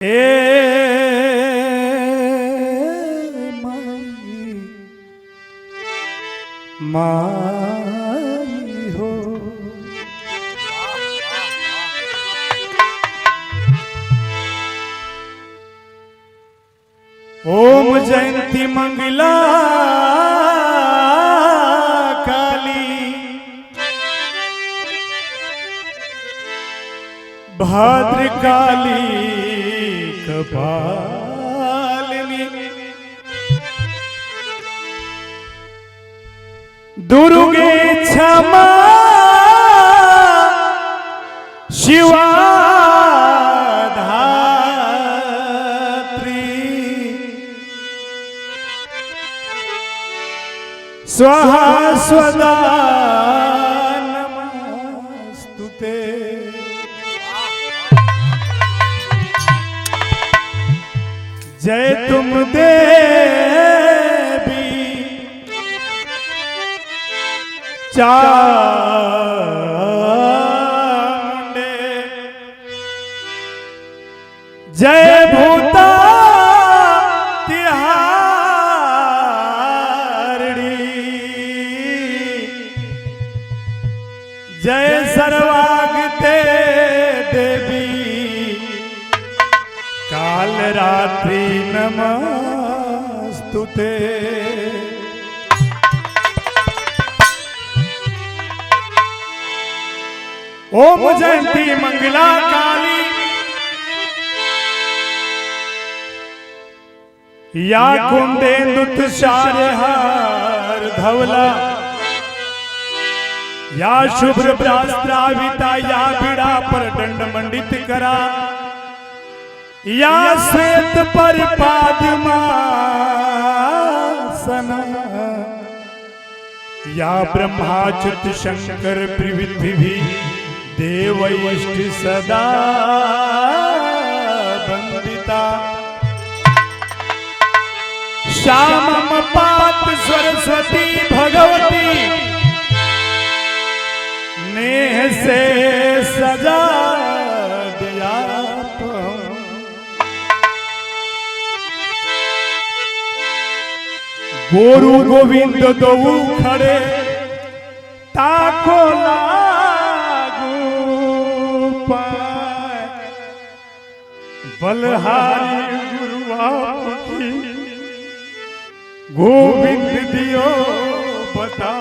ए माई हो ओम जयंती मंगला काली भद्रकाली कपालिनी दुर्गे क्षमा शिवा धात्री स्वाहा स्वदा नमस्तुते। जय तुम देवी चामुंडे जय भूता तिहारिणी जय सर्वागते देवी काल रात्रि नमस्तुते। ओम जयंती मंगला काली या कुंदेन्दु तुषारहार धवला या शुभ्र प्रास्त्राविता या बिड़ा पर दंड मंडित करा या श्वेत परिपाद्यमासना या ब्रह्माच्युत शंकर त्रिविधि देवैष्ट सदा वंदिता श्यामम पात सरस्वती भगवती नेह से सजा दिया गोरु गोविंद दो खड़े ताको लागू पाए बलहारी गुरुआ गोविंद दियो बता।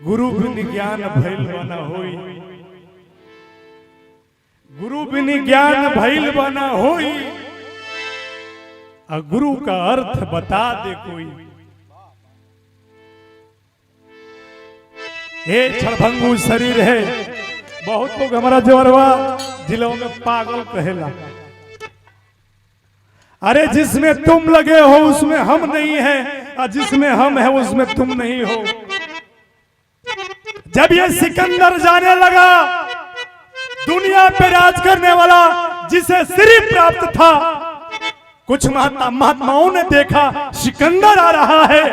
गुरु बिन ज्ञान भइल बना होई गुरु बिन ज्ञान भइल बना होई आ गुरु का अर्थ बता दे कोई। ये क्षणभंगु शरीर है। बहुत लोग हमारा जवरवा जिलों में पागल कहेला। अरे जिसमें तुम लगे हो उसमें हम नहीं है और जिसमें हम है उसमें तुम नहीं हो। जब ये सिकंदर जाने लगा दुनिया पे राज करने वाला जिसे श्री प्राप्त था, कुछ महात्माओं ने देखा सिकंदर आ रहा है,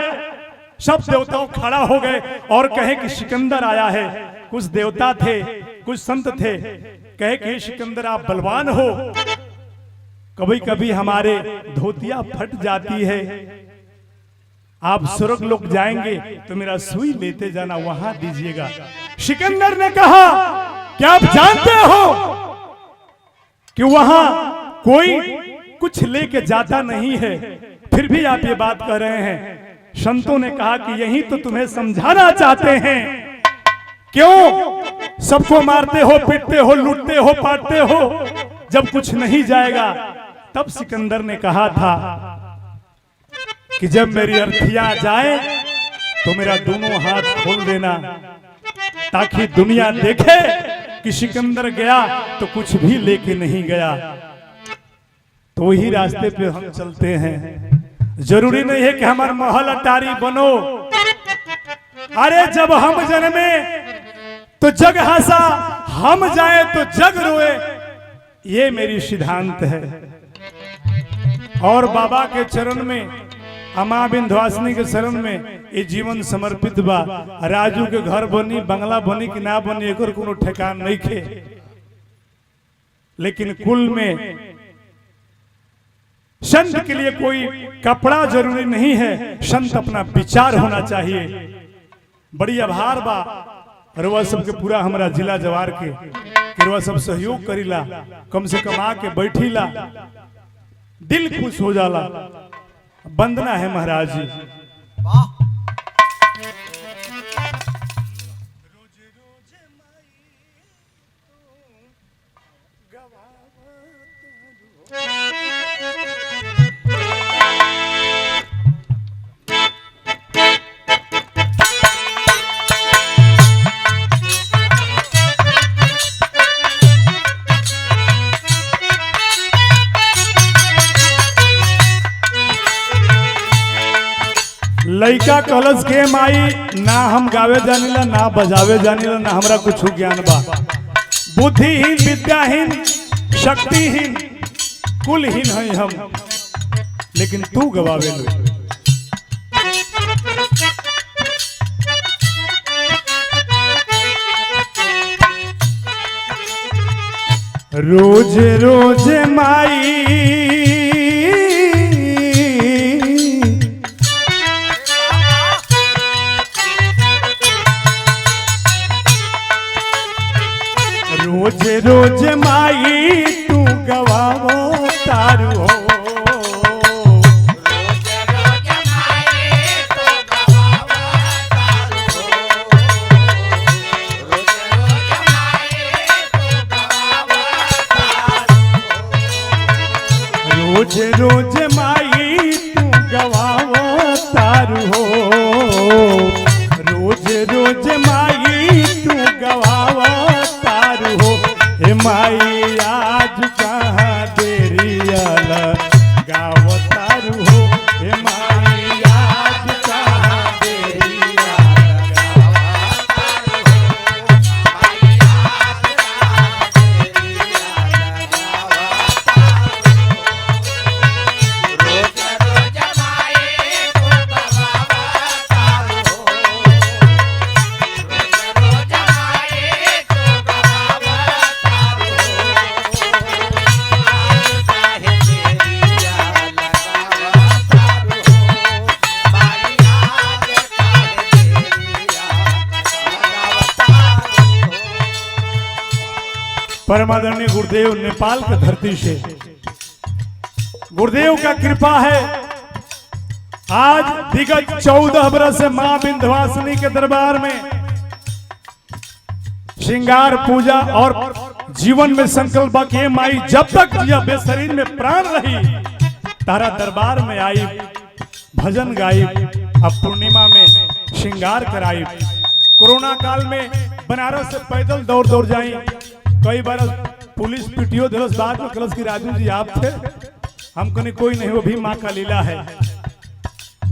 सब देवताओं खड़ा हो गए और कहे कि सिकंदर आया है। कुछ देवता थे कुछ संत थे, कहे कि सिकंदर आप बलवान हो, कभी कभी हमारे धोतिया फट जाती है, आप स्वर्ग लोक जाएंगे तो मेरा सुई लेते जाना वहां दीजिएगा। सिकंदर ने कहा क्या आप जानते हो कि वहां कोई कुछ लेके जाता नहीं है, फिर भी आप ये बात कह रहे हैं। संतों ने कहा कि यही तो तुम्हें समझाना चाहते हैं, क्यों सबको मारते हो पीटते हो लूटते हो पाटते हो जब कुछ नहीं जाएगा। तब सिकंदर ने कहा था कि जब मेरी अर्थियां जाए तो मेरा दोनों हाथ खोल देना, ताकि दुनिया देखे कि सिकंदर गया तो कुछ भी लेके नहीं गया। तो वही रास्ते पे हम चलते हैं। जरूरी नहीं है कि हमारा महल अटारी बनो। अरे जब हम जन्मे तो जग हंसा, हम जाए तो जग रोए, ये मेरी सिद्धांत है। और बाबा के चरण में, अमा विंध्यवासिनी के शरण में ये जीवन समर्पित बा। राजू के घर बनी, बंगला बनी कि ना बनी, एकर कोनो ठेकान नहीं खे। लेकिन कुल में संत के लिए कोई कपड़ा जरूरी नहीं है, संत अपना विचार होना चाहिए। बड़ी आभार बा रउआ सबके पूरा हमारा जिला जवार के रउआ सब सहयोग करीला, कम से कम आके बैठीला, दिल खुश हो जाला। वंदना है महाराज जी। लइका कलश के माई ना हम गावे जानिला, ना बजावे जानिला, ना हमरा कुछ ज्ञान बा। बुद्धिहीन, विद्याहीन, शक्तिहीन, कुलहीन है हम, लेकिन तू गवावे लो। रोज रोज माई रोज रोज माई तू गवावो तारू हो। रोज रोज माई तू गवावो तारू हो। रोज रोज माई तू गवावो तारू हो। हे माई आज कहाँ देरिया लगावो तारू हो। हे माई आज कहाँ देरिया लगावो परमादरणीय गुरुदेव नेपाल की धरती से गुरुदेव का कृपा है। आज विगत 14 बरस से मां विंध्यवासिनी के दरबार में श्रृंगार पूजा और जीवन में संकल्प के माई जब तक यह बेशरीर में प्राण रही तारा दरबार में आई, भजन गाई, अब पूर्णिमा में श्रृंगार कराई। कोरोना काल में बनारस से पैदल दौड़ दौड़ जाई, कई बार पुलिस पीटीओ दिवस बाद में कलश की राजू जी आप थे, हम कने कोई नहीं, वो भी माँ का लीला है।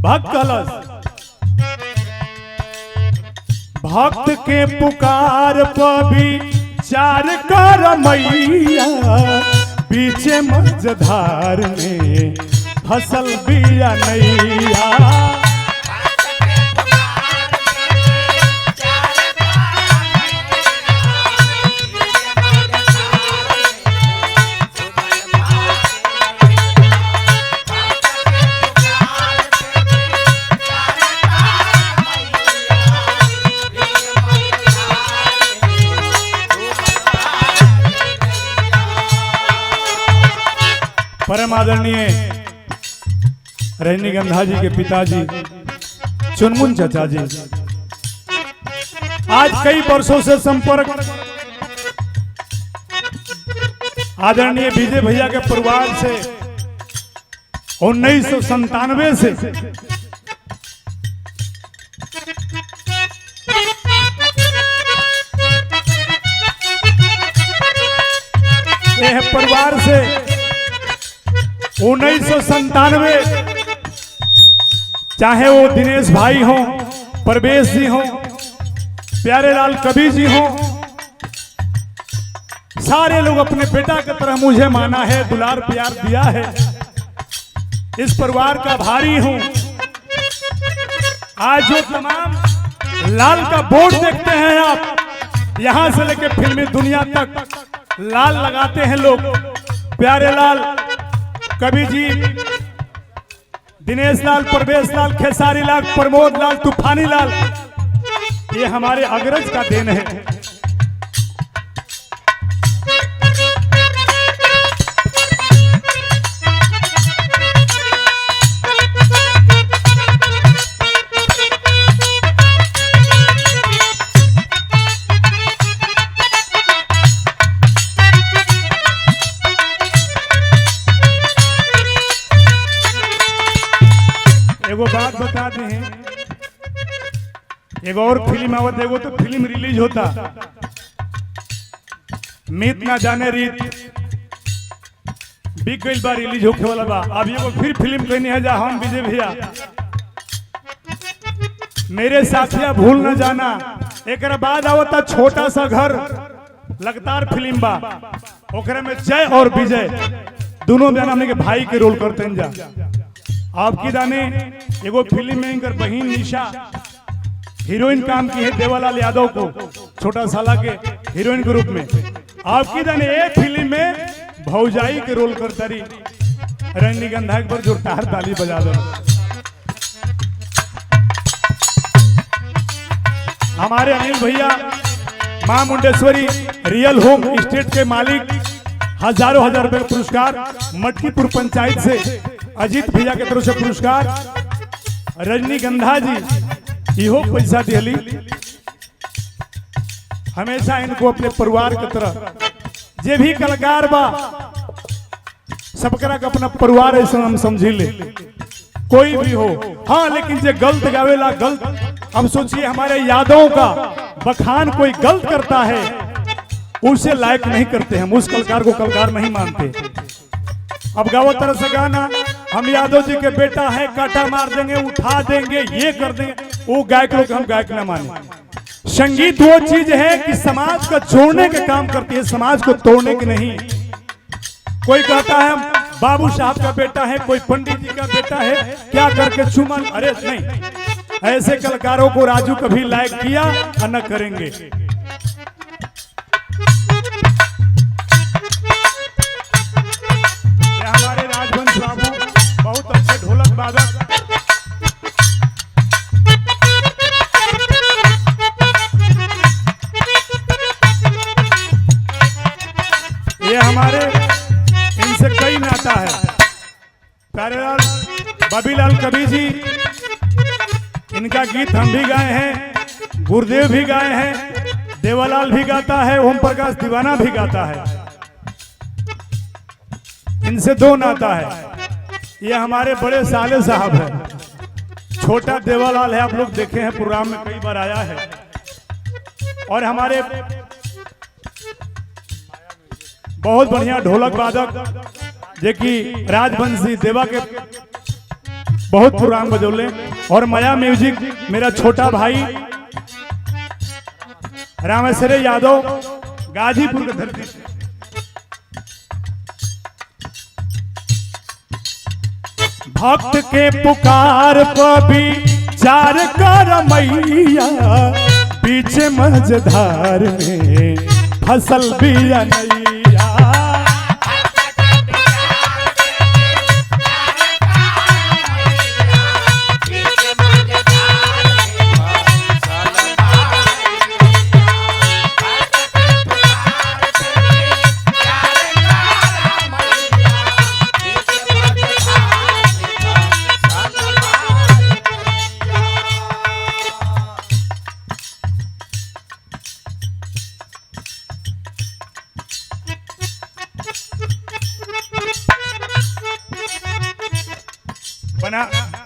भक्त कलश भक्त के पुकार पर भी चार कर मैया, पीछे मझधार में फसल बिया नैया। परम आदरणीय रजनीगंधा जी के पिताजी चुनमुन चाचा जी आज कई वर्षों से संपर्क आदरणीय विजय भैया के परिवार से 1997 से यह परिवार से 1997 चाहे वो दिनेश भाई हो, परवेश जी हो, प्यारे लाल कबीर जी हो, सारे लोग अपने बेटा की तरह मुझे माना है, दुलार प्यार दिया है। इस परिवार का भारी हूं। आज जो तमाम लाल का बोर्ड देखते हैं आप, यहां से लेकर फिल्मी दुनिया तक लाल लगाते हैं लोग, प्यारे लाल, कवि जी, दिनेश लाल, परवेश लाल, खेसारी लाल, प्रमोद लाल, तूफानी लाल, ये हमारे अग्रज का देन है। एगो बात बता दें, एगो और फिल्म आवत, एगो तो फिल्म रिलीज होता, मीत ना जाने रीत, बिक गई बार रिलीज होके वाला बा। अब एगो फिर फिल्म कहनी है जा हम विजय भैया, मेरे साथिया भूल न जाना। एक बाद आवता छोटा सा घर, लगातार फिल्म बा, ओकरे में जय और विजय दोनों जाना हमने के भाई के रोल करते हैं जा। आपकी दाने एगो फिल्म में इनकर बहन निशा हीरोइन काम की है, देवालाल यादव को छोटा साला के हीरोइन के रूप में। आपकी दाने ये फिल्म में भौजाई के रोल करता रही। रजनीगंधा पर जोरदार ताली बजा दो। हमारे अनिल भैया मां मुंडेश्वरी रियल होम स्टेट के मालिक, हजारों हजार रुपए पुरस्कार, मटकीपुर पंचायत से अजीत भैया के तरफ से पुरस्कार, रजनीगंधा जी इहो पैसा दिली। हमेशा इनको अपने परिवार की तरह, जे भी कलाकार बा सबकरा का अपना परिवार ऐसा हम समझी ले, कोई भी हो। हाँ, लेकिन जे गलत गावेला गलत, अब सोचिए हमारे यादों का बखान कोई गलत करता है, उसे लायक नहीं करते हम, उस कलाकार को कलाकार नहीं मानते। अब गावो तरह से गाना, हम यादव जी के बेटा है, काटा मार देंगे, उठा देंगे, ये कर देंगे, वो गायक लोग हम गायक ना माने। संगीत वो चीज है कि समाज को जोड़ने का काम करती है, समाज को तोड़ने की नहीं। कोई कहता है हम बाबू साहब का बेटा है, कोई पंडित जी का बेटा है, क्या करके चुमन, अरे नहीं, ऐसे कलाकारों को राजू कभी लायक किया और न करेंगे। हमारे राजवंश बाबू बहुत अच्छे ढोलक वादक, ये हमारे इनसे कई नाता है। प्यारेलाल बबीलाल कवि जी, इनका गीत हम भी गाए हैं, गुरुदेव भी गाए हैं, देवालाल भी गाता है, ओम प्रकाश दीवाना भी गाता है। इनसे दो नाता है। ये हमारे बड़े साले साहब है, छोटा देवालाल है, आप लोग देखे हैं प्रोग्राम में कई बार आया है। और हमारे बहुत बढ़िया ढोलक वादक जे कि राजवंशी देवा के बहुत प्रोग्राम बजौले। और माया म्यूजिक मेरा छोटा भाई रामेश्वर यादव, गाजीपुर की धरती से। भक्त के पुकार पर भी चार कर मैया, बीच मझधार में फसल बिया नैया।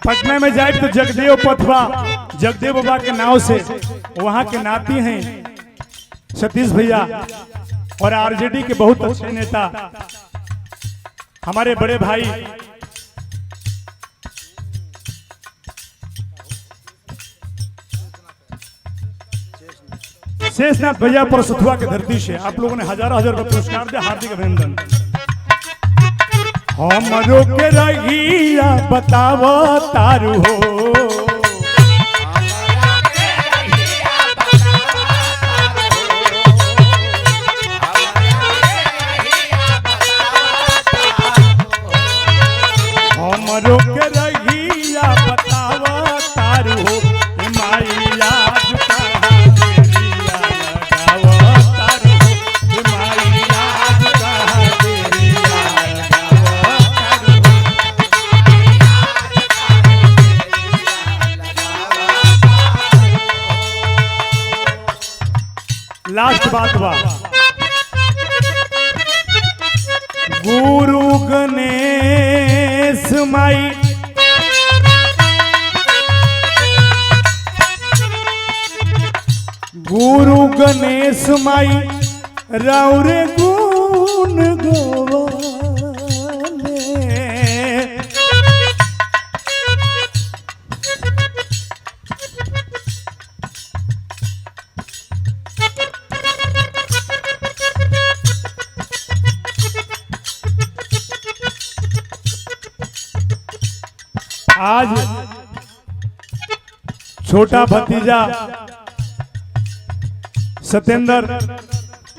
पटना में जाए तो जगदेव पथवा, जगदेव बाबा के नाव से वहां के नाती हैं सतीश भैया और आरजेडी के बहुत अच्छे नेता हमारे बड़े भाई शेषनाथ भैया परसथुआ के धरती से आप लोगों ने हजारों हजार रुपए पुरस्कार दिया, हार्दिक अभिनंदन। हमरो के रहिया बतावो तारू हो, लास्ट बात बा गुरु गणेश माई गुरु गणेश माई राउरे गुण गवाले आज छोटा भतीजा सत्येंद्र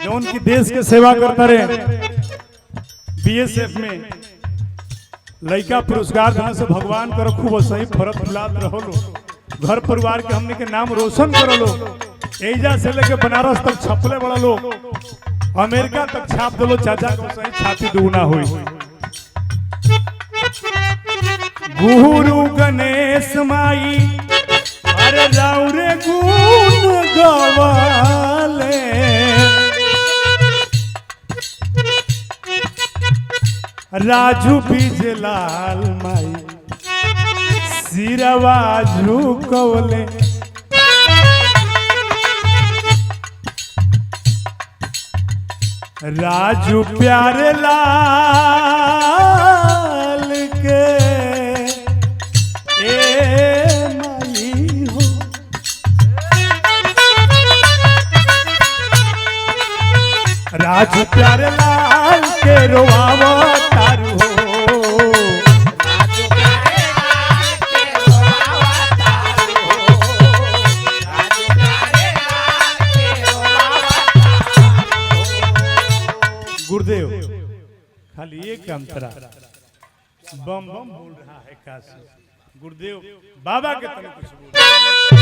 जो उनकी देश के सेवा करता रहे बीएसएफ में लड़का पुरस्कार देने से भगवान करो खूब सही फरक फुलात रहो लो घर परिवार के हमने के नाम रोशन करो लो एजा से लेके बनारस तक छपले बड़ा लो अमेरिका तक छाप दो चाचा को सही छाती दुगना हुई गुरु गणेश माई अरे राउरे गुण गवाले राजू बीजलाल माई सिरवा झुकवले राजू प्यारे लाल के राजू प्यारे लाल के रोआवा तारू हो गुरुदेव खाली एक अंतरा बम बम बोल रहा है काशी गुरुदेव बाबा के तरफ कुछ बोल